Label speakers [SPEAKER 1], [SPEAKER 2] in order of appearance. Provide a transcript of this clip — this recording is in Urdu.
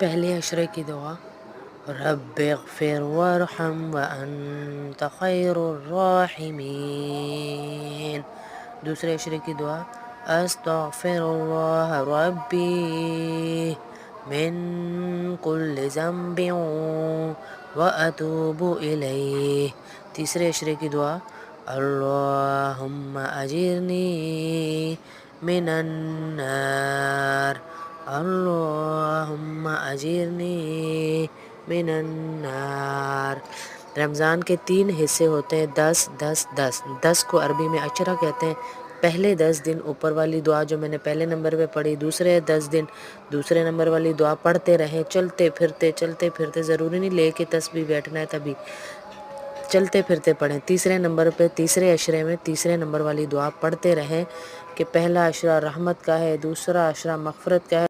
[SPEAKER 1] پہلے عشرے کی دعا رب اغفر وارحم وانت خیر الراحمین۔ دوسرے عشرے کی دعا استغفر اللہ ربی من کل ذنب واتوب الیہ۔ تیسرے عشرے کی دعا اللہم اجرنی من النار، اللہم اجرنی من النار۔ رمضان کے 3 حصے ہوتے ہیں، 10 10 10۔ 10 کو عربی میں عشرہ کہتے ہیں۔ پہلے 10 دن اوپر والی دعا جو میں نے پہلے نمبر پہ پڑھی، دوسرے 10 دن دوسرے نمبر والی دعا پڑھتے رہیں، چلتے پھرتے، ضروری نہیں لے کے تسبیح بیٹھنا ہے تبھی، چلتے پھرتے پڑھیں۔ تیسرے نمبر پہ تیسرے عشرے میں تیسرے نمبر والی دعا پڑھتے رہیں کہ پہلا عشرہ رحمت کا ہے، دوسرا عشرہ مغفرت کا ہے۔